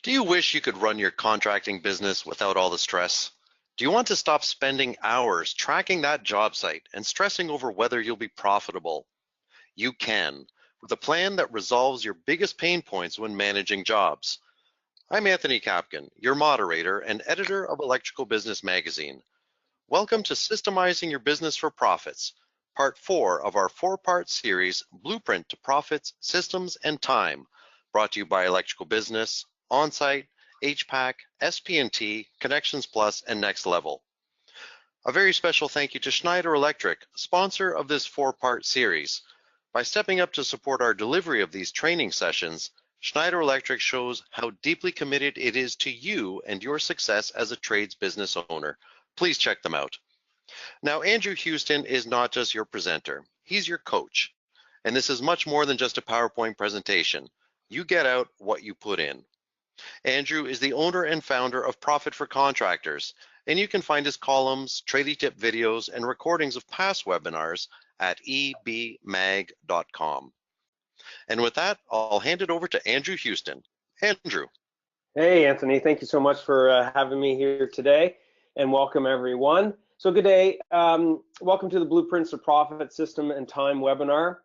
Do you wish you could run your contracting business without all the stress? Do you want to stop spending hours tracking that job site and stressing over whether you'll be profitable? You can, with a plan that resolves your biggest pain points when managing jobs. I'm Anthony Kapkin, your moderator and editor of Electrical Business Magazine. Welcome to Systemizing Your Business for Profits, part 4 of our 4-part series, Blueprint to Profits, Systems, and Time, brought to you by Electrical Business, Onsite, HPAC, SP&T, Connections Plus, and Next Level. A very special thank you to Schneider Electric, sponsor of this 4-part series. By stepping up to support our delivery of these training sessions, Schneider Electric shows how deeply committed it is to you and your success as a trades business owner. Please check them out. Now, Andrew Houston is not just your presenter, he's your coach. And this is much more than just a PowerPoint presentation. You get out what you put in. Andrew is the owner and founder of Profit for Contractors, and you can find his columns, tradie tip videos, and recordings of past webinars at ebmag.com. And with that, I'll hand it over to Andrew Houston. Andrew. Hey, Anthony, thank you so much for having me here today, and welcome everyone. So good day. Welcome to the Blueprints of Profit, System, and Time webinar.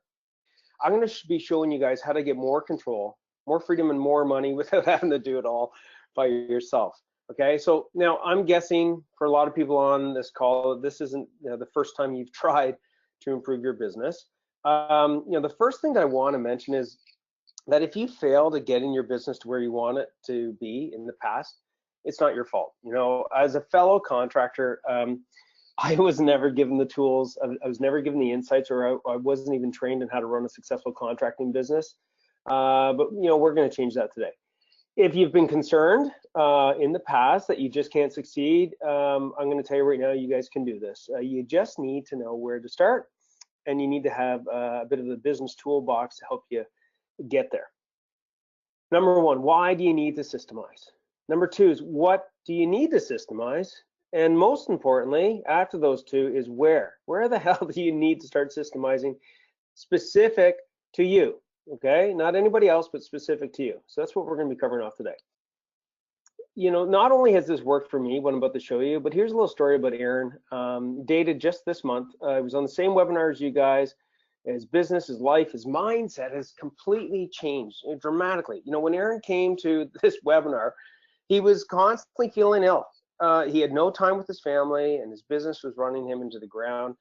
I'm going to be showing you guys how to get more control, more freedom, and more money without having to do it all by yourself. Okay, so now I'm guessing for a lot of people on this call, this isn't the first time you've tried to improve your business. The first thing that I want to mention is that if you fail to get in your business to where you want it to be in the past, it's not your fault. As a fellow contractor, I was never given the tools, I was never given the insights, or I wasn't even trained in how to run a successful contracting business. But we're going to change that today. If you've been concerned in the past that you just can't succeed, I'm going to tell you right now, you guys can do this. You just need to know where to start, and you need to have a bit of the business toolbox to help you get there. Number one, why do you need to systemize? Number two is, what do you need to systemize? And most importantly, after those two is where. Where the hell do you need to start systemizing specific to you? Okay, not anybody else, but specific to you. So that's what we're going to be covering off today. Not only has this worked for me, what I'm about to show you, but here's a little story about Aaron, dated just this month. I was on the same webinar as you guys. His business, his life, his mindset has completely changed dramatically. When Aaron came to this webinar, he was constantly feeling ill. He had no time with his family, and his business was running him into the ground.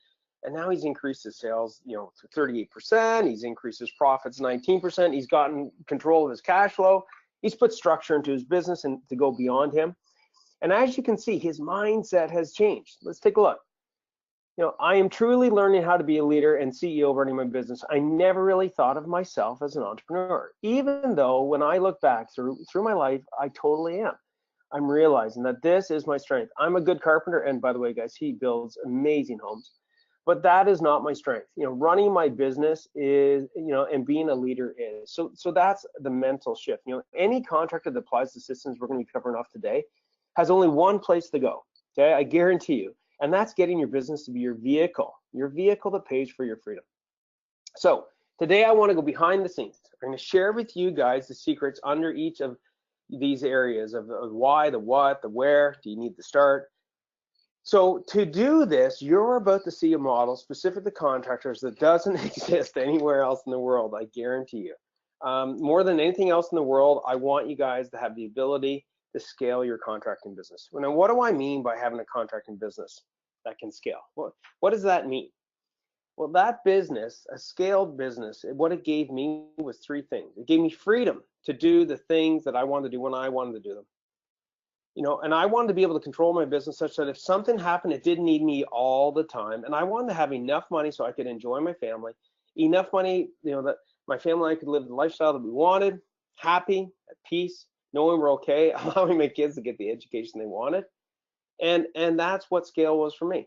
And now he's increased his sales, to 38%. He's increased his profits 19%. He's gotten control of his cash flow. He's put structure into his business and to go beyond him. And as you can see, his mindset has changed. Let's take a look. I am truly learning how to be a leader and CEO running my business. I never really thought of myself as an entrepreneur, even though when I look back through my life, I totally am. I'm realizing that this is my strength. I'm a good carpenter, and by the way, guys, he builds amazing homes. But that is not my strength. Running my business is, and being a leader is. So that's the mental shift. Any contractor that applies the systems we're going to be covering off today has only one place to go. Okay, I guarantee you. And that's getting your business to be your vehicle that pays for your freedom. So today I want to go behind the scenes. I'm going to share with you guys the secrets under each of these areas of the why, the what, the where. Do you need to start? So to do this, you're about to see a model specific to contractors that doesn't exist anywhere else in the world, I guarantee you. More than anything else in the world, I want you guys to have the ability to scale your contracting business. Now, what do I mean by having a contracting business that can scale? What does that mean? Well, that business, a scaled business, what it gave me was three things. It gave me freedom to do the things that I wanted to do when I wanted to do them. And I wanted to be able to control my business such that if something happened, it didn't need me all the time. And I wanted to have enough money so I could enjoy my family, enough money, that my family and I could live the lifestyle that we wanted, happy, at peace, knowing we're okay, allowing my kids to get the education they wanted. And that's what scale was for me.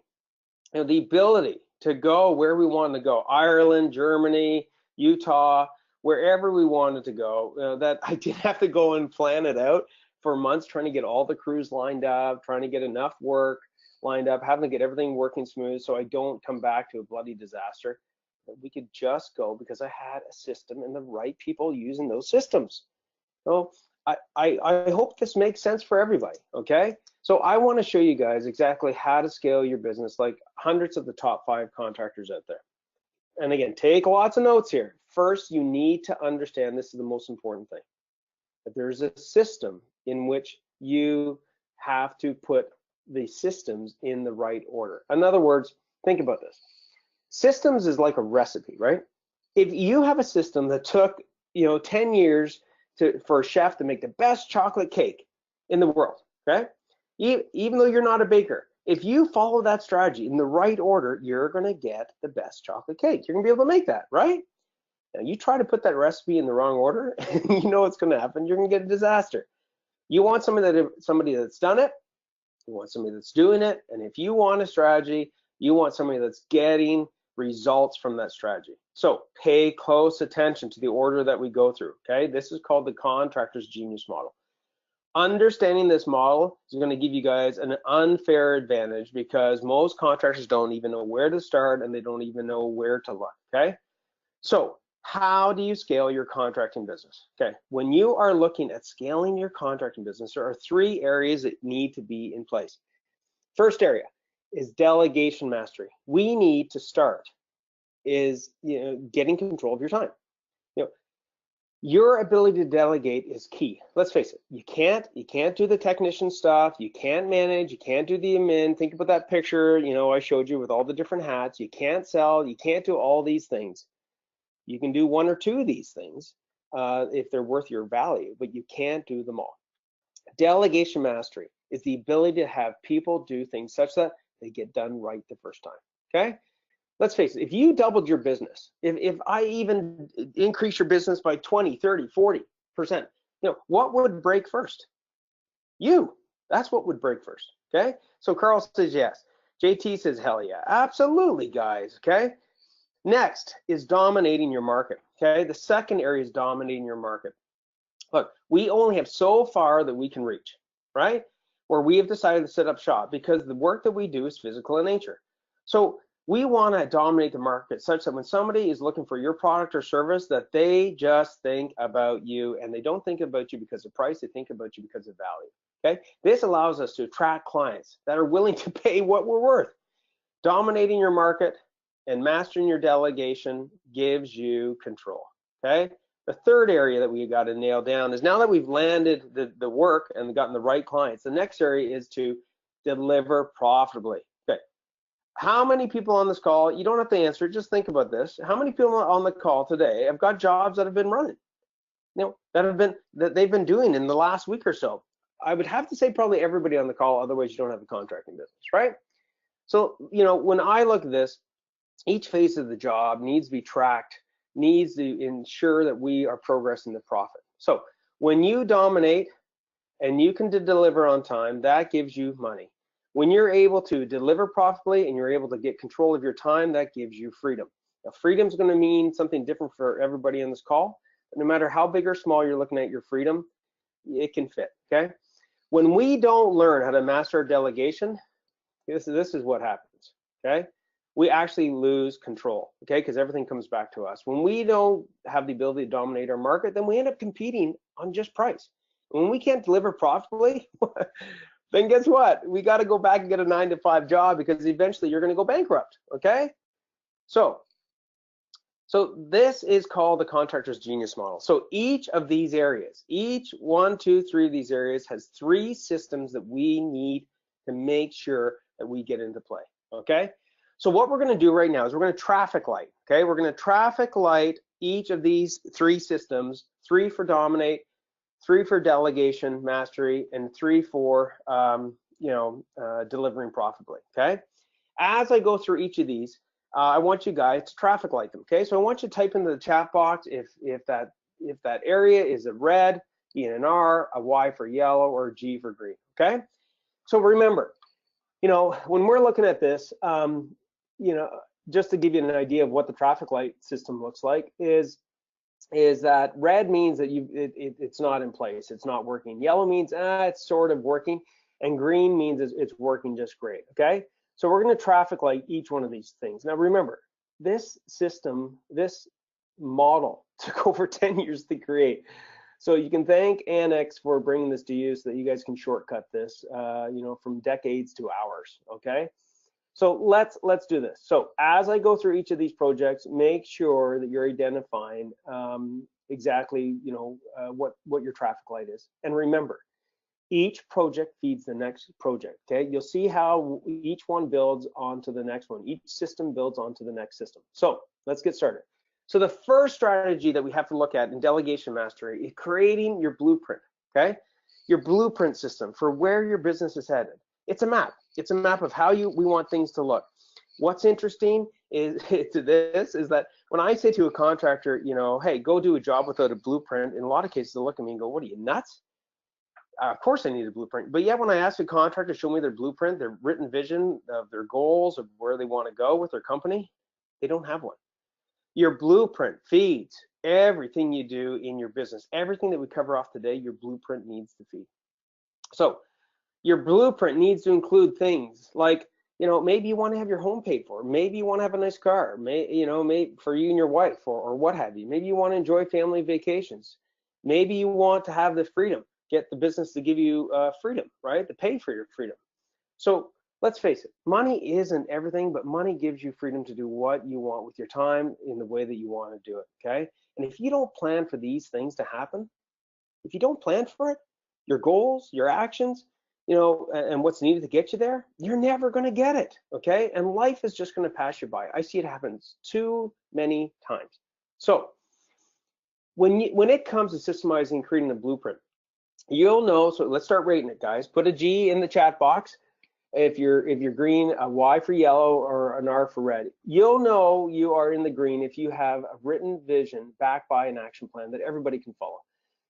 The ability to go where we wanted to go, Ireland, Germany, Utah, wherever we wanted to go, that I didn't have to go and plan it out for months, trying to get all the crews lined up, trying to get enough work lined up, having to get everything working smooth so I don't come back to a bloody disaster. We could just go because I had a system and the right people using those systems. So I hope this makes sense for everybody, okay? So I want to show you guys exactly how to scale your business like hundreds of the top 5 contractors out there. And again, take lots of notes here. First, you need to understand, this is the most important thing, that there's a system in which you have to put the systems in the right order. In other words, think about this. Systems is like a recipe, right? If you have a system that took, 10 years for a chef to make the best chocolate cake in the world, okay? Even though you're not a baker, if you follow that strategy in the right order, you're gonna get the best chocolate cake. You're gonna be able to make that, right? Now you try to put that recipe in the wrong order, and you know what's gonna happen. You're gonna get a disaster. You want somebody that's done it, you want somebody that's doing it, and if you want a strategy, you want somebody that's getting results from that strategy. So pay close attention to the order that we go through, okay? This is called the Contractor's Genius Model. Understanding this model is going to give you guys an unfair advantage because most contractors don't even know where to start and they don't even know where to look, okay? So how do you scale your contracting business? Okay, when you are looking at scaling your contracting business, there are 3 areas that need to be in place. First area is delegation mastery. We need to start is getting control of your time. Your ability to delegate is key. Let's face it, you can't do the technician stuff, you can't manage, you can't do the admin. Think about that picture, I showed you with all the different hats. You can't sell, you can't do all these things. You can do 1 or 2 of these things if they're worth your value, but you can't do them all. Delegation mastery is the ability to have people do things such that they get done right the first time, okay? Let's face it, if you doubled your business, if I even increase your business by 20, 30, 40%, what would break first? You. That's what would break first, okay? So Carl says yes. JT says hell yeah. Absolutely, guys, okay? Next is dominating your market, okay? The second area is dominating your market. Look, we only have so far that we can reach, right? Where we have decided to set up shop because the work that we do is physical in nature. So we want to dominate the market such that when somebody is looking for your product or service, that they just think about you and they don't think about you because of price, they think about you because of value, okay? This allows us to attract clients that are willing to pay what we're worth. Dominating your market and mastering your delegation gives you control, okay? The third area that we got to nail down is now that we've landed the work and gotten the right clients, the next area is to deliver profitably. Okay. How many people on this call, you don't have to answer, just think about this. How many people on the call today have got jobs that have been running, that they've been doing in the last week or so? I would have to say probably everybody on the call, otherwise you don't have a contracting business, right? So, when I look at this, each phase of the job needs to be tracked, needs to ensure that we are progressing the profit. So when you dominate and you can deliver on time, that gives you money. When you're able to deliver profitably and you're able to get control of your time, that gives you freedom. Now, freedom is going to mean something different for everybody on this call. No matter how big or small you're looking at your freedom, it can fit, okay? When we don't learn how to master our delegation, this is what happens, okay? We actually lose control, okay? Because everything comes back to us. When we don't have the ability to dominate our market, then we end up competing on just price. When we can't deliver profitably, then guess what? We got to go back and get a 9-to-5 job because eventually you're going to go bankrupt, okay? So this is called the Contractor's Genius Model. So each of these areas, each 1, 2, 3 of these areas has 3 systems that we need to make sure that we get into play, okay? So what we're going to do right now is we're going to traffic light, okay? We're going to traffic light each of these 3 systems, 3 for dominate, 3 for delegation mastery, and 3 for delivering profitably, okay? As I go through each of these, I want you guys to traffic light them, okay? So I want you to type into the chat box if that area is a red, E and an R, a Y for yellow, or a G for green, okay? So remember, when we're looking at this, just to give you an idea of what the traffic light system looks like is that red means that it's not in place, it's not working. Yellow means it's sort of working, and green means it's working just great, okay? So we're going to traffic light each one of these things. Now remember, this system, this model took over 10 years to create. So you can thank Annex for bringing this to you so that you guys can shortcut this, from decades to hours, okay? So let's do this. So as I go through each of these projects, make sure that you're identifying exactly, what your traffic light is. And remember, each project feeds the next project, okay? You'll see how each one builds onto the next one. Each system builds onto the next system. So let's get started. So the first strategy that we have to look at in delegation mastery is creating your blueprint, okay? Your blueprint system for where your business is headed. It's a map. It's a map of how we want things to look. What's interesting is that when I say to a contractor, hey, go do a job without a blueprint, in a lot of cases they'll look at me and go, what are you, nuts? Of course I need a blueprint. But yet when I ask a contractor to show me their blueprint, their written vision of their goals, of where they want to go with their company, they don't have one. Your blueprint feeds everything you do in your business. Everything that we cover off today, your blueprint needs to feed. So your blueprint needs to include things like, maybe you want to have your home paid for. Maybe you want to have a nice car, maybe for you and your wife or what have you. Maybe you want to enjoy family vacations. Maybe you want to have the freedom, get the business to give you freedom, right? To pay for your freedom. So let's face it, money isn't everything, but money gives you freedom to do what you want with your time in the way that you want to do it, okay? And if you don't plan for these things to happen, if you don't plan for it, your goals, your actions, and what's needed to get you there, you're never going to get it, okay? And life is just going to pass you by. I see it happens too many times. So when it comes to systemizing and creating a blueprint, you'll know. So let's start rating it, guys. Put a G in the chat box if you're green, a Y for yellow, or an R for red. You'll know you are in the green if you have a written vision backed by an action plan that everybody can follow.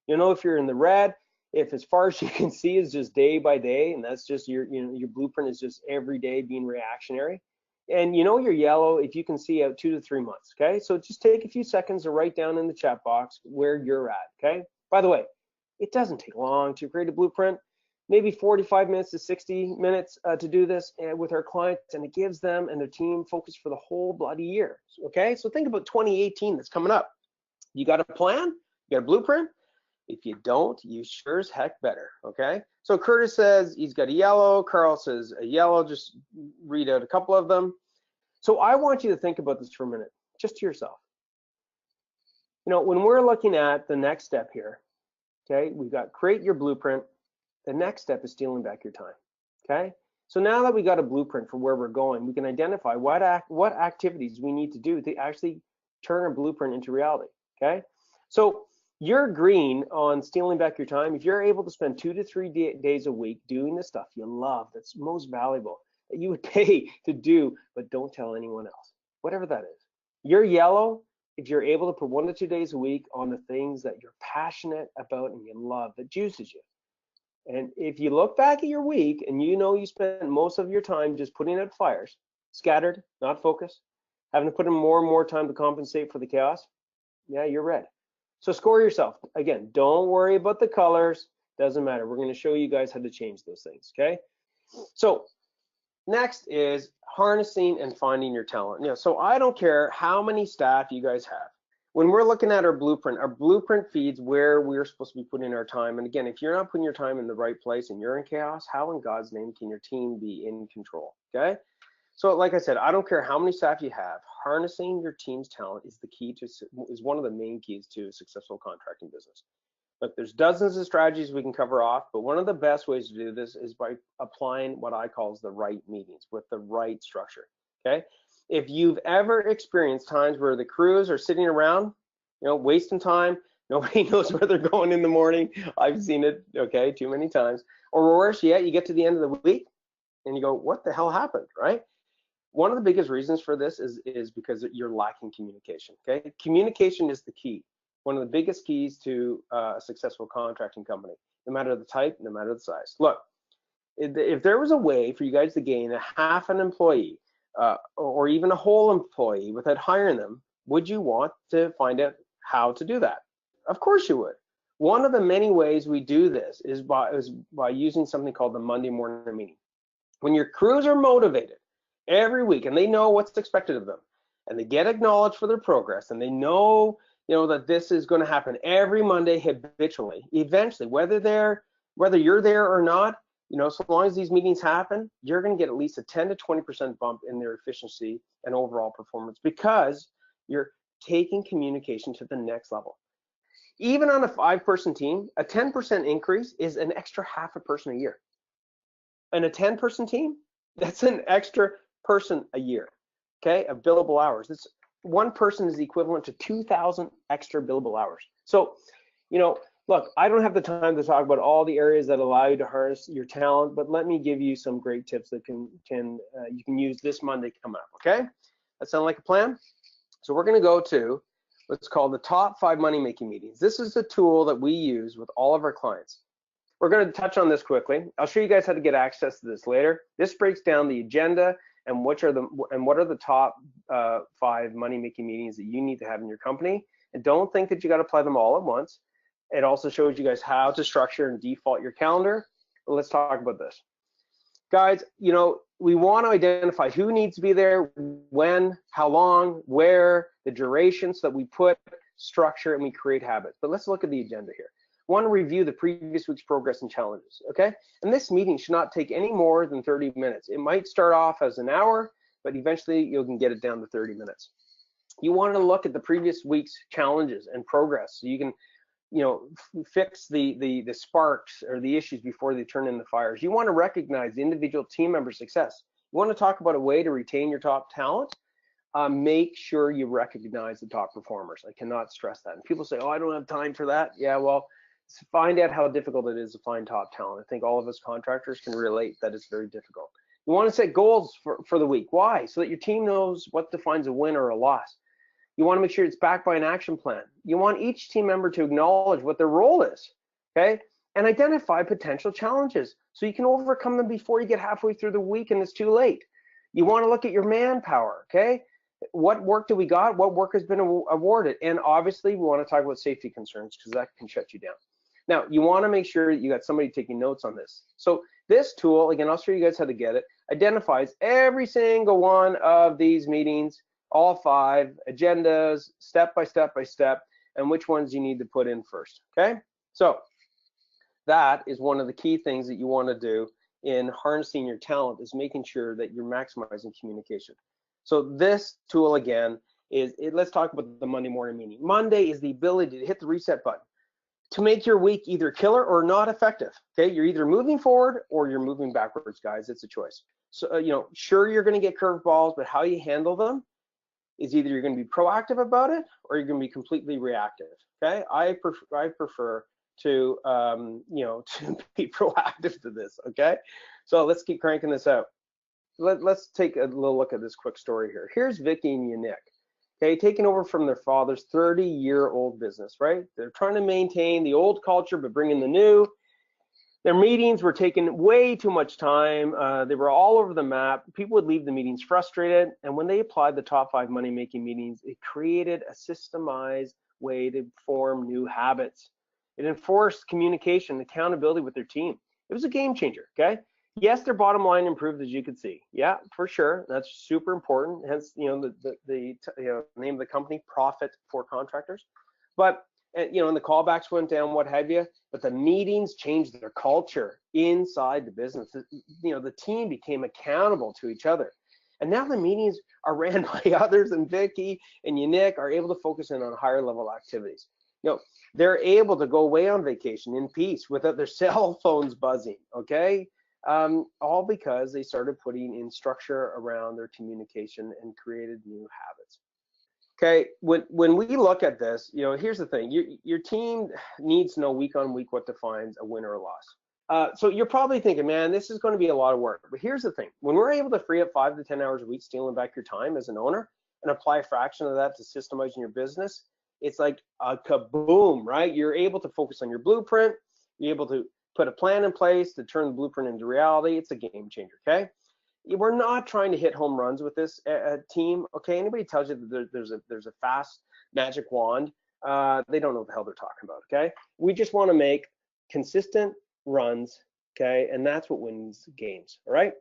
You'll know if you're in the red, if as far as you can see is just day by day, and that's just your blueprint is just every day being reactionary. And you're yellow if you can see out 2 to 3 months, okay? So just take a few seconds to write down in the chat box where you're at, okay? By the way, it doesn't take long to create a blueprint, maybe 45 minutes to 60 minutes to do this with our clients, and it gives them and their team focus for the whole bloody year, okay? So think about 2018 that's coming up. You got a plan? You got a blueprint? If you don't, you sure as heck better, okay? So Curtis says he's got a yellow. Carl says a yellow. Just read out a couple of them. So I want you to think about this for a minute, just to yourself. When we're looking at the next step here, okay, we've got create your blueprint. The next step is stealing back your time, okay? So now that we got a blueprint for where we're going, we can identify what activities we need to do to actually turn a blueprint into reality, okay? So you're green on stealing back your time. If you're able to spend 2 to 3 days a week doing the stuff you love, that's most valuable, that you would pay to do, but don't tell anyone else, whatever that is. You're yellow if you're able to put 1 to 2 days a week on the things that you're passionate about and you love, that juices you. And if you look back at your week and you spend most of your time just putting out fires, scattered, not focused, having to put in more and more time to compensate for the chaos, yeah, you're red. So score yourself. Again, don't worry about the colors. Doesn't matter. We're going to show you guys how to change those things, okay? So next is harnessing and finding your talent. So I don't care how many staff you guys have. When we're looking at our blueprint feeds where we're supposed to be putting our time. And again, if you're not putting your time in the right place and you're in chaos, how in God's name can your team be in control, okay? So like I said, I don't care how many staff you have, harnessing your team's talent is one of the main keys to a successful contracting business. Look, there's dozens of strategies we can cover off, but one of the best ways to do this is by applying what I call the right meetings with the right structure, okay? If you've ever experienced times where the crews are sitting around, wasting time, nobody knows where they're going in the morning. I've seen it, okay, too many times. Or worse yet, you get to the end of the week and you go, what the hell happened, right? One of the biggest reasons for this is because you're lacking communication, okay? Communication is the key, one of the biggest keys to a successful contracting company, no matter the type, no matter the size. Look, if there was a way for you guys to gain a half an employee or even a whole employee without hiring them, would you want to find out how to do that? Of course you would. One of the many ways we do this is by using something called the Monday morning meeting. When your crews are motivated every week and they know what's expected of them and they get acknowledged for their progress and they know that this is going to happen every Monday habitually. Eventually, whether you're there or not, so long as these meetings happen, you're going to get at least a 10 to 20% bump in their efficiency and overall performance because you're taking communication to the next level. Even on a 5-person team, a 10% increase is an extra half a person a year. And a 10-person team, that's an extra person a year, okay, of billable hours. It's one person is equivalent to 2,000 extra billable hours. So, look, I don't have the time to talk about all the areas that allow you to harness your talent, but let me give you some great tips that you can use this Monday coming up, okay? That sound like a plan? So we're going to go to what's called the top 5 money-making meetings. This is a tool that we use with all of our clients. We're going to touch on this quickly. I'll show you guys how to get access to this later. This breaks down the agenda and what are the top 5 money-making meetings that you need to have in your company. And don't think that you got to apply them all at once. It also shows you guys how to structure and default your calendar. But let's talk about this. Guys, we want to identify who needs to be there, when, how long, where, the duration, so that we put structure and we create habits. But let's look at the agenda here. We want to review the previous week's progress and challenges, okay? And this meeting should not take any more than 30 minutes. It might start off as an hour, but eventually you can get it down to 30 minutes. You want to look at the previous week's challenges and progress so you can fix the sparks or the issues before they turn into fires. You want to recognize the individual team member success. You want to talk about a way to retain your top talent. Make sure you recognize the top performers. I cannot stress that. And people say, oh, I don't have time for that. Yeah, well, find out how difficult it is to find top talent. I think all of us contractors can relate that it's very difficult. You want to set goals for the week. Why? So that your team knows what defines a win or a loss. You want to make sure it's backed by an action plan. You want each team member to acknowledge what their role is, okay? And identify potential challenges so you can overcome them before you get halfway through the week and it's too late. You want to look at your manpower, okay? What work do we got? What work has been awarded? And obviously, we want to talk about safety concerns because that can shut you down. Now, you want to make sure that you got somebody taking notes on this. So this tool, again, I'll show you guys how to get it, identifies every single one of these meetings, all 5 agendas, step by step by step, and which ones you need to put in first, okay? So that is one of the key things that you want to do in harnessing your talent, is making sure that you're maximizing communication. So this tool, again, let's talk about the Monday morning meeting. Monday is the ability to hit the reset button to make your week either killer or not effective, okay? You're either moving forward or you're moving backwards, guys. It's a choice. So, sure, you're going to get curveballs, but how you handle them is either you're going to be proactive about it or you're going to be completely reactive, okay? I prefer to, to be proactive to this, okay? So let's keep cranking this out. Let's take a little look at this quick story here. Here's Vicky and Yannick, okay, taking over from their father's 30-year-old business, right? They're trying to maintain the old culture but bring in the new. Their meetings were taking way too much time. They were all over the map. People would leave the meetings frustrated. And when they applied the top 5 money-making meetings, it created a systemized way to form new habits. It enforced communication, accountability with their team. It was a game changer, okay? Yes, their bottom line improved, as you can see. Yeah, for sure. That's super important. Hence, the name of the company, Profit for Contractors. But and the callbacks went down, what have you. But the meetings changed their culture inside the business. The team became accountable to each other. And now the meetings are ran by others, and Vicky and Yannick are able to focus in on higher level activities. They're able to go away on vacation in peace without their cell phones buzzing, okay? All because they started putting in structure around their communication and created new habits. Okay, when we look at this, here's the thing. Your team needs to know week on week what defines a win or a loss. So you're probably thinking, man, this is going to be a lot of work. But here's the thing. When we're able to free up 5 to 10 hours a week, stealing back your time as an owner, and apply a fraction of that to systemizing your business, it's like a kaboom, right? You're able to focus on your blueprint. You're able to put a plan in place to turn the blueprint into reality. It's a game changer, okay? We're not trying to hit home runs with this team, okay? Anybody tells you that there's a fast magic wand, they don't know what the hell they're talking about, okay? We just want to make consistent runs, okay? And that's what wins games, all right?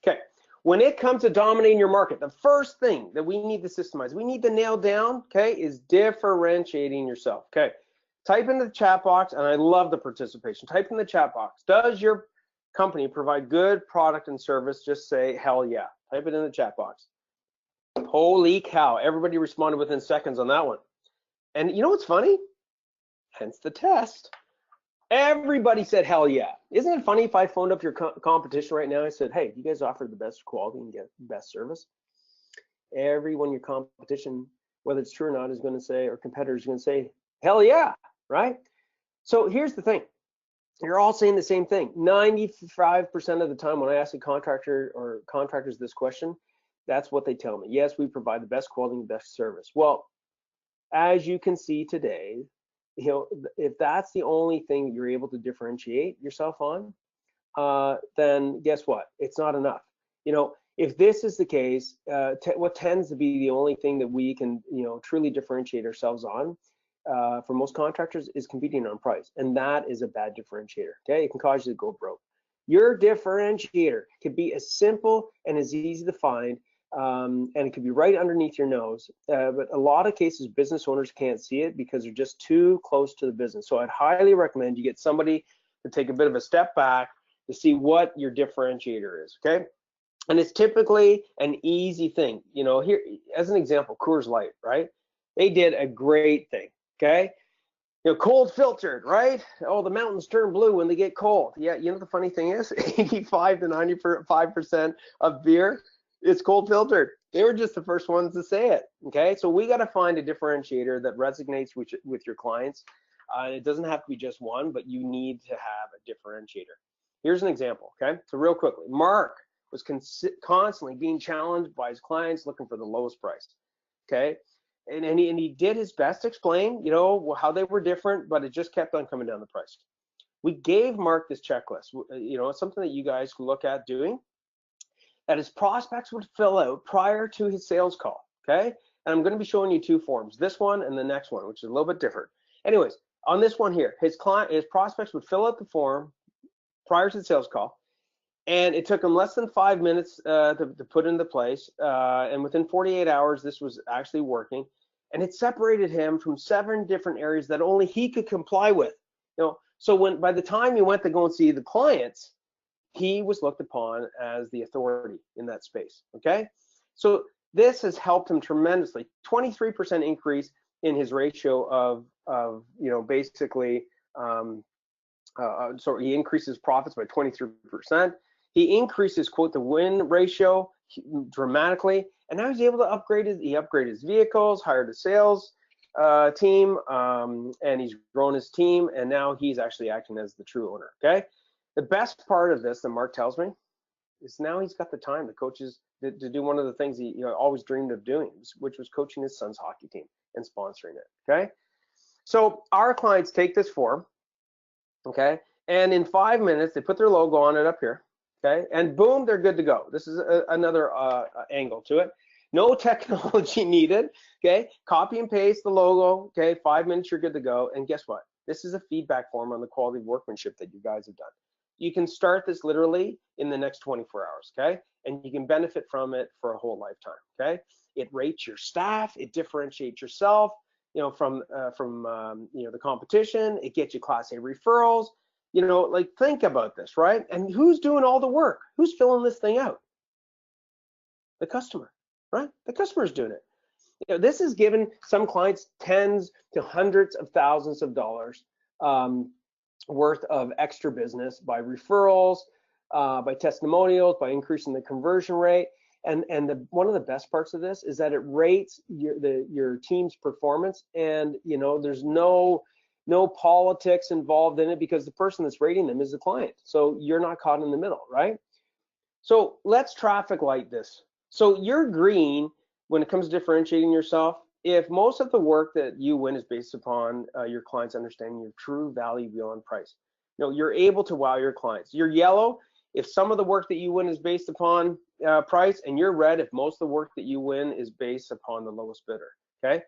Okay, when it comes to dominating your market, the first thing that we need to systemize, we need to nail down, okay, is differentiating yourself. Okay, type in the chat box, and I love the participation. Type in the chat box. Does your company provide good product and service? Just say hell yeah. Type it in the chat box. Holy cow, everybody responded within seconds on that one. And you know what's funny? Hence the test. Everybody said hell yeah. Isn't it funny if I phoned up your competition right now? I said, hey, you guys offer the best quality and get best service? Everyone your competition, whether it's true or not, is going to say, or competitors are going to say, hell yeah, right? So here's the thing. You're all saying the same thing. 95% of the time when I ask a contractor or contractors this question, that's what they tell me. Yes, we provide the best quality and best service. Well, as you can see today, you know, if that's the only thing you're able to differentiate yourself on, then guess what? It's not enough. You know, if this is the case, what tends to be the only thing that we can, you know, truly differentiate ourselves on for most contractors is competing on price, and that is a bad differentiator. Okay, it can cause you to go broke. Your differentiator can be as simple and as easy to find. And it could be right underneath your nose, but a lot of cases business owners can't see it because they're just too close to the business. So I'd highly recommend you get somebody to take a bit of a step back to see what your differentiator is, okay? And it's typically an easy thing. You know, here as an example, Coors Light, right? They did a great thing, okay? You know, cold filtered, right? Oh, the mountains turn blue when they get cold. Yeah, you know the funny thing is 85 to 95% of beer, it's cold filtered. They were just the first ones to say it, okay? So we got to find a differentiator that resonates with your clients. It doesn't have to be just one, but you need to have a differentiator. Here's an example, okay? So real quickly, Mark was constantly being challenged by his clients looking for the lowest price, okay? And he did his best to explain, you know, how they were different, but it just kept on coming down the price. We gave Mark this checklist, you know, it's something that you guys can look at doing, that his prospects would fill out prior to his sales call, okay? And I'm going to be showing you two forms, this one and the next one, which is a little bit different. Anyways, on this one here, his prospects would fill out the form prior to the sales call, and it took him less than 5 minutes to put into place, and within 48 hours, this was actually working, and it separated him from 7 different areas that only he could comply with. You know, so by the time he went to go and see the clients, he was looked upon as the authority in that space, okay? So this has helped him tremendously. 23% increase in his ratio of you know, basically, so he increases profits by 23%. He increases, quote, the win ratio dramatically, and now he's able to upgrade his vehicles, hired a sales team, and he's grown his team, and now he's actually acting as the true owner, okay? The best part of this that Mark tells me is now he's got the time to coaches to do one of the things he, you know, always dreamed of doing, which was coaching his son's hockey team and sponsoring it, okay? So our clients take this form, okay, and in 5 minutes, they put their logo on it up here, okay, and boom, they're good to go. This is another angle to it. No technology needed, okay? Copy and paste the logo, okay? 5 minutes, you're good to go. And guess what? This is a feedback form on the quality of workmanship that you guys have done. You can start this literally in the next 24 hours, okay? And you can benefit from it for a whole lifetime, okay? It rates your staff, it differentiates yourself, you know, from you know, the competition. It gets you Class A referrals. You know, like, think about this, right? And who's doing all the work? Who's filling this thing out? The customer, right? The customer's doing it. You know, this has given some clients tens to hundreds of thousands of dollars worth of extra business by referrals, by testimonials, by increasing the conversion rate. And one of the best parts of this is that it rates your team's performance, and you know, there's no politics involved in it because the person that's rating them is the client. So you're not caught in the middle, right? So let's traffic light this. So you're green when it comes to differentiating yourself. If most of the work that you win is based upon your clients understanding your true value beyond price, you know, you're able to wow your clients. You're yellow if some of the work that you win is based upon price, and you're red if most of the work that you win is based upon the lowest bidder, okay?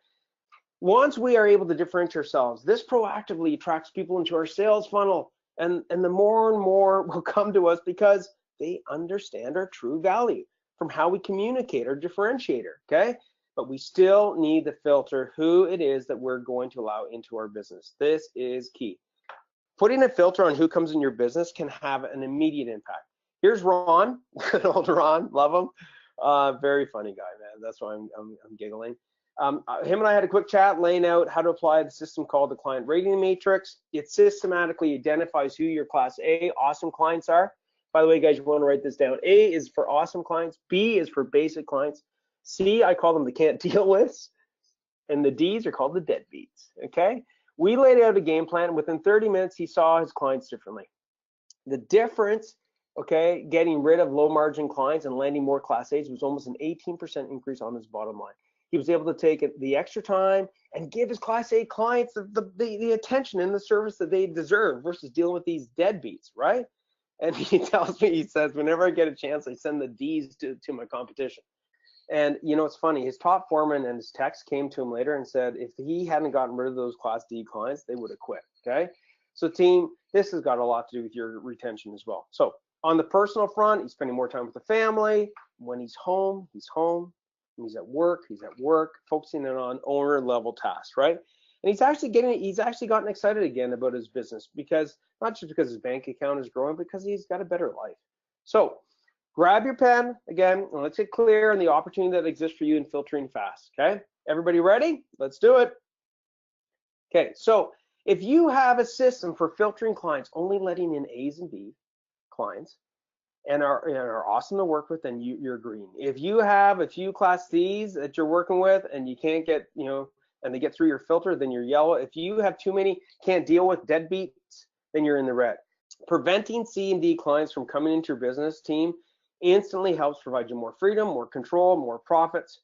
Once we are able to differentiate ourselves, this proactively attracts people into our sales funnel, and the more and more will come to us because they understand our true value. from how we communicate or differentiator, okay? But we still need to filter who it is that we're going to allow into our business. This is key. Putting a filter on who comes in your business can have an immediate impact. Here's Ron, good old Ron, love him. Very funny guy, man. That's why I'm giggling. Him and I had a quick chat laying out how to apply the system called the client rating matrix. It systematically identifies who your class A awesome clients are. By the way, guys, you want to write this down. A is for awesome clients. B is for basic clients. C, I call them the can't deal with. And the D's are called the deadbeats, okay? We laid out a game plan. Within 30 minutes, he saw his clients differently. The difference, okay, getting rid of low margin clients and landing more class A's was almost an 18% increase on his bottom line. He was able to take the extra time and give his class A clients the attention and the service that they deserve versus dealing with these deadbeats, right? And he tells me, he says, whenever I get a chance, I send the D's to my competition. And you know, it's funny, his top foreman and his techs came to him later and said if he hadn't gotten rid of those class D clients, they would have quit, okay? So team, this has got a lot to do with your retention as well. So on the personal front, he's spending more time with the family. When he's home, he's home. When he's at work, focusing in on owner level tasks, right? And he's actually gotten excited again about his business, because not just because his bank account is growing, because he's got a better life. So grab your pen again, and let's get clear on the opportunity that exists for you in filtering fast, okay? Everybody ready? Let's do it. Okay, so if you have a system for filtering clients, only letting in A's and B clients, and are awesome to work with, then you're green. If you have a few class C's that you're working with and you can't get, and they get through your filter, then you're yellow. If you have too many can't deal with deadbeats, then you're in the red. Preventing C and D clients from coming into your business team instantly helps provide you more freedom, more control, more profits.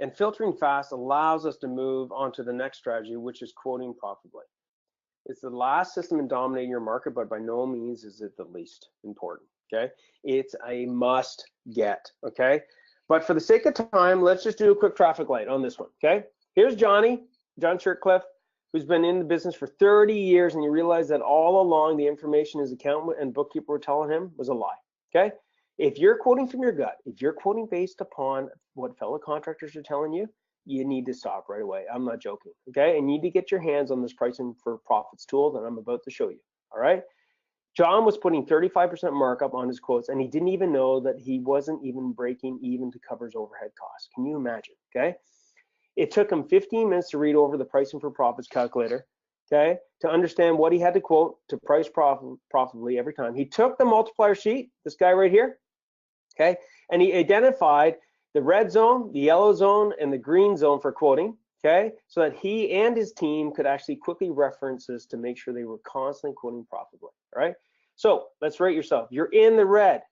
And filtering fast allows us to move on to the next strategy, which is quoting profitably. It's the last system in dominating your market, but by no means is it the least important, okay? It's a must get, okay? But for the sake of time, let's just do a quick traffic light on this one, okay? Here's John Shirtcliffe, who's been in the business for 30 years, and you realize that all along the information his accountant and bookkeeper were telling him was a lie, okay? If you're quoting from your gut, if you're quoting based upon what fellow contractors are telling you, you need to stop right away. I'm not joking, okay? And you need to get your hands on this pricing for profits tool that I'm about to show you, all right? John was putting 35% markup on his quotes, and he didn't even know that he wasn't even breaking even to cover his overhead costs. Can you imagine, okay? It took him 15 minutes to read over the pricing for profits calculator, okay, to understand what he had to quote to price profitably every time. He took the multiplier sheet, this guy right here, okay, and he identified the red zone, the yellow zone, and the green zone for quoting, okay, so that he and his team could actually quickly reference this to make sure they were constantly quoting profitably, all right? So let's rate yourself. You're in the red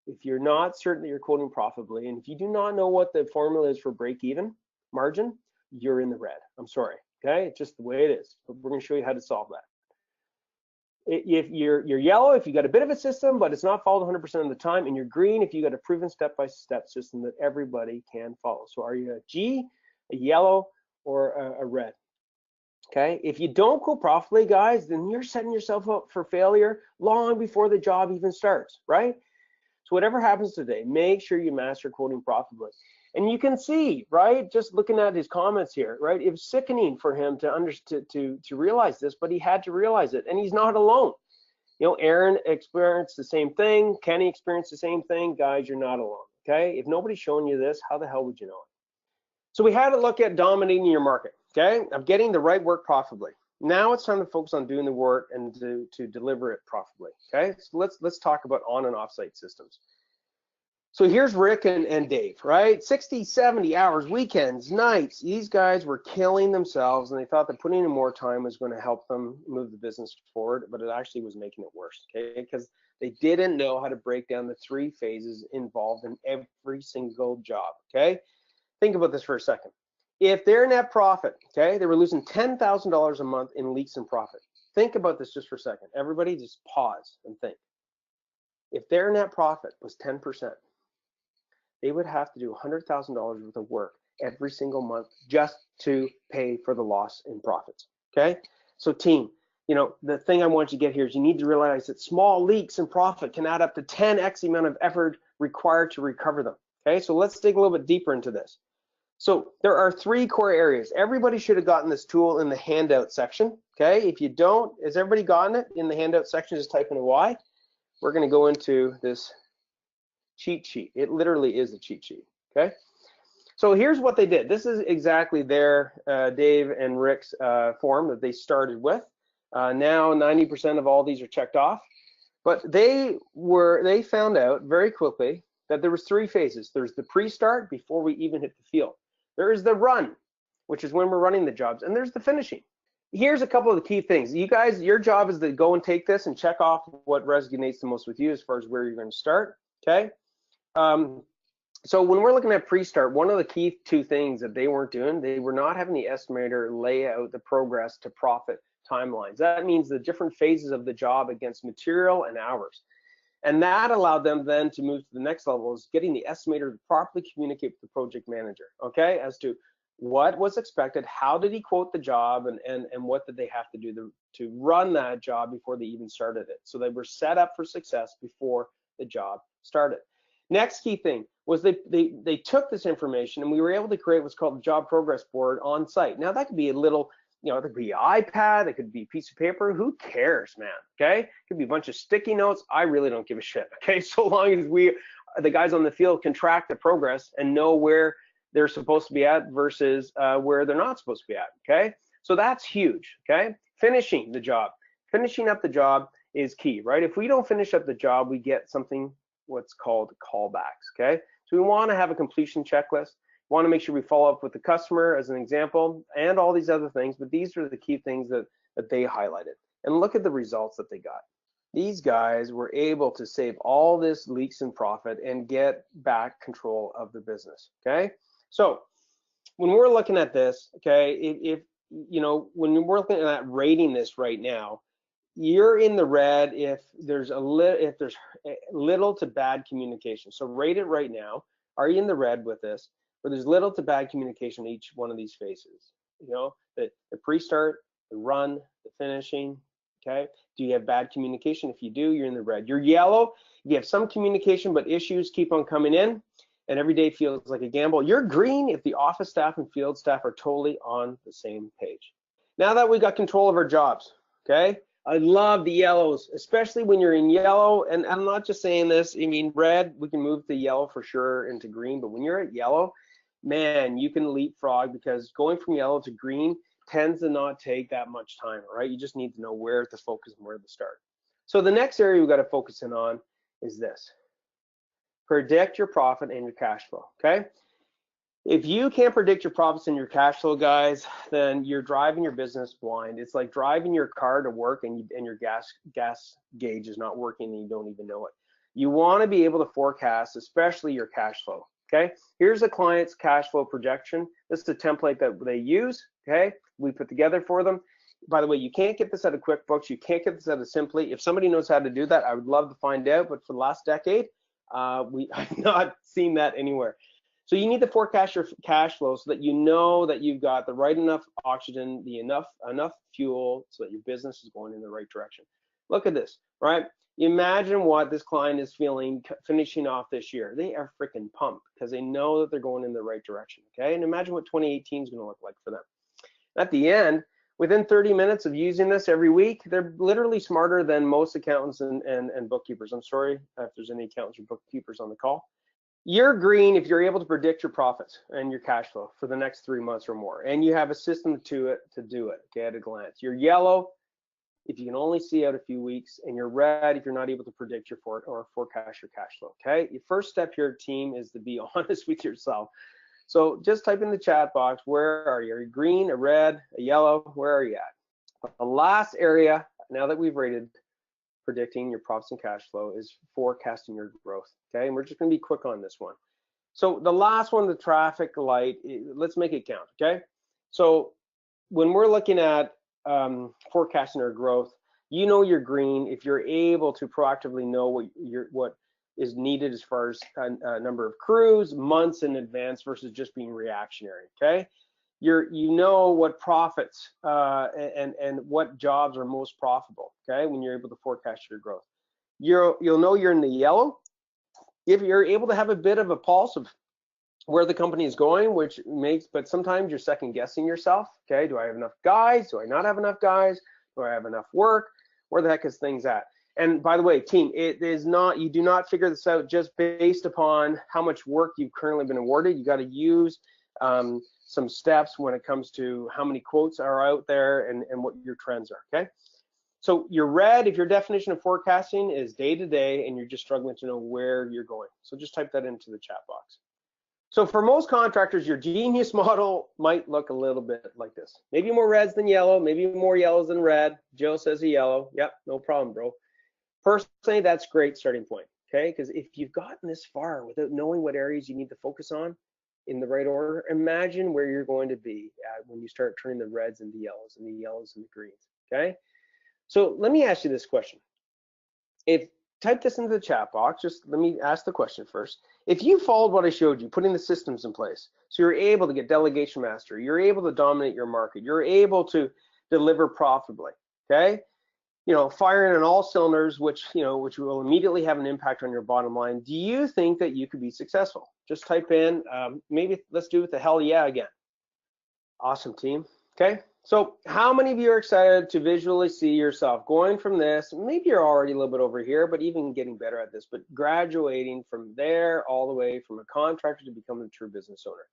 if you're not certain that you're quoting profitably, and if you do not know what the formula is for break-even margin, you're in the red. I'm sorry, okay? It's just the way it is. But we're gonna show you how to solve that. If you're yellow, if you got a bit of a system, but it's not followed 100% of the time, and you're green if you got a proven step-by-step system that everybody can follow. So are you a G, a yellow, or a red? Okay, if you don't quote profitably, guys, then you're setting yourself up for failure long before the job even starts, right? So whatever happens today, make sure you master quoting profitably. And you can see, right, just looking at his comments here, right, it was sickening for him to realize this, but he had to realize it, and he's not alone. You know, Aaron experienced the same thing, Kenny experienced the same thing. Guys, you're not alone, okay? If nobody's showing you this, how the hell would you know it? So we had to look at dominating your market, okay, of getting the right work profitably. Now it's time to focus on doing the work and to deliver it profitably, okay? So let's talk about on and off-site systems. So here's Rick and Dave, right? 60, 70 hours, weekends, nights. These guys were killing themselves, and they thought that putting in more time was going to help them move the business forward, but it actually was making it worse, okay? Because they didn't know how to break down the 3 phases involved in every single job, okay? Think about this for a second. If their net profit, okay, they were losing $10,000 a month in leaks and profit. Think about this just for a second. Everybody just pause and think. If their net profit was 10%, they would have to do $100,000 worth of work every single month just to pay for the loss in profits, okay? So team, you know, the thing I want you to get here is you need to realize that small leaks in profit can add up to 10x the amount of effort required to recover them, Okay, so let's dig a little bit deeper into this. So there are 3 core areas. Everybody should have gotten this tool in the handout section. Okay, if you don't, has everybody gotten it in the handout section? Just type in a Y. We're going to go into this cheat sheet. It literally is a cheat sheet. Okay, so here's what they did. This is exactly their Dave and Rick's form that they started with. Now 90% of all these are checked off, but they found out very quickly that there was 3 phases. There's the pre-start before we even hit the field. There is the run, which is when we're running the jobs, and there's the finishing. Here's a couple of the key things. You guys, your job is to go and take this and check off what resonates the most with you as far as where you're going to start. Okay. So when we're looking at pre-start, one of the key 2 things that they weren't doing, they were not having the estimator lay out the progress to profit timelines. That means the different phases of the job against material and hours. And that allowed them then to move to the next level, is getting the estimator to properly communicate with the project manager, okay, as to what was expected, how did he quote the job, and what did they have to do to run that job before they even started it. So they were set up for success before the job started. Next key thing was they took this information, and we were able to create what's called the job progress board on site. Now that could be a little, you know, it could be an iPad, it could be a piece of paper, who cares, man, okay? It could be a bunch of sticky notes, I really don't give a shit, okay? So long as the guys on the field can track the progress and know where they're supposed to be at versus where they're not supposed to be at, okay? So that's huge, okay? Finishing the job. Finishing up the job is key, right? If we don't finish up the job, we get something what's called callbacks, okay? So we want to have a completion checklist. We want to make sure we follow up with the customer as an example, and all these other things, but these are the key things that they highlighted. And look at the results that they got. These guys were able to save all this leaks in profit and get back control of the business, okay? So when we're looking at this, okay, if you know, when we're looking at rating this right now, you're in the red if there's little to bad communication. So rate it right now. Are you in the red with this? Where there's little to bad communication in each one of these phases. You know, the pre-start, the run, the finishing. Okay. Do you have bad communication? If you do, you're in the red. You're yellow. You have some communication, but issues keep on coming in, and every day feels like a gamble. You're green if the office staff and field staff are totally on the same page. Now that we got control of our jobs, okay? I love the yellows, especially when you're in yellow, and I'm not just saying this, I mean red, we can move to yellow for sure into green, but when you're at yellow, man, you can leapfrog, because going from yellow to green tends to not take that much time, right? You just need to know where to focus and where to start. So the next area we've got to focus in on is this. Predict your profit and your cash flow, okay? If you can't predict your profits and your cash flow, guys, then you're driving your business blind. It's like driving your car to work and your gas gauge is not working and you don't even know it. You want to be able to forecast, especially your cash flow, okay? Here's a client's cash flow projection. This is a template that they use, okay? We put together for them. By the way, you can't get this out of QuickBooks. You can't get this out of Simply. If somebody knows how to do that, I would love to find out, but for the last decade, I've not seen that anywhere. So you need to forecast your cash flow so that you know that you've got the right enough oxygen, enough fuel so that your business is going in the right direction. Look at this, right? Imagine what this client is feeling finishing off this year. They are freaking pumped because they know that they're going in the right direction, okay? And imagine what 2018 is going to look like for them. At the end, within 30 minutes of using this every week, they're literally smarter than most accountants and bookkeepers. I'm sorry if there's any accountants or bookkeepers on the call. You're green if you're able to predict your profits and your cash flow for the next 3 months or more, and you have a system to do it, okay, at a glance. You're yellow if you can only see out a few weeks, and you're red if you're not able to predict your forecast your cash flow, okay? Your first step here, team, is to be honest with yourself. So just type in the chat box, where are you? Are you green, a red, a yellow? Where are you at? The last area, now that we've rated predicting your profits and cash flow, is forecasting your growth, okay? And we're just gonna be quick on this one. So the last one, the traffic light, let's make it count, okay? So when we're looking at forecasting our growth, you know you're green if you're able to proactively know what is needed as far as number of crews, months in advance versus just being reactionary, okay? You know what profits and what jobs are most profitable, okay, when you're able to forecast your growth. You'll know you're in the yellow if you're able to have a bit of a pulse of where the company is going, which makes, but sometimes you're second guessing yourself. Okay, do I have enough guys? Do I not have enough guys? Do I have enough work? Where the heck is things at? And by the way, team, it is not, you do not figure this out just based upon how much work you've currently been awarded. You got to use some steps when it comes to how many quotes are out there and what your trends are, okay? So your red, if your definition of forecasting is day to day and you're just struggling to know where you're going. So just type that into the chat box. So for most contractors, your genius model might look a little bit like this. Maybe more reds than yellow, maybe more yellows than red. Joe says a yellow. Yep, no problem, bro. Personally, that's a great starting point, okay? Because if you've gotten this far without knowing what areas you need to focus on in the right order, imagine where you're going to be when you start turning the reds into yellows and the yellows into greens, okay? So let me ask you this question. Type this into the chat box. Just let me ask the question first. If you followed what I showed you, putting the systems in place, so you're able to get delegation mastery, you're able to dominate your market, you're able to deliver profitably, okay? You know, firing on all cylinders, which will immediately have an impact on your bottom line. Do you think that you could be successful? Just type in, maybe let's do it with the hell yeah again. Awesome, team. Okay, so how many of you are excited to visually see yourself going from this? Maybe you're already a little bit over here, but even getting better at this, but graduating from there all the way from a contractor to becoming a true business owner.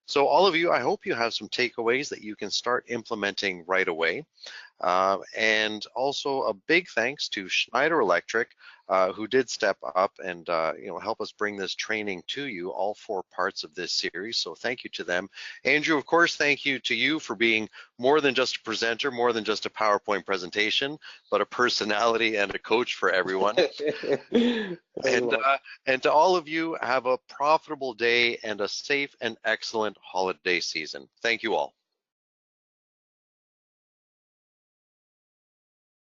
So all of you, I hope you have some takeaways that you can start implementing right away. And also a big thanks to Schneider Electric, who did step up and help us bring this training to you, all 4 parts of this series. So thank you to them. Andrew, of course, thank you to you for being more than just a presenter, more than just a PowerPoint presentation, but a personality and a coach for everyone. And to all of you, have a profitable day and a safe and excellent holiday season. Thank you all.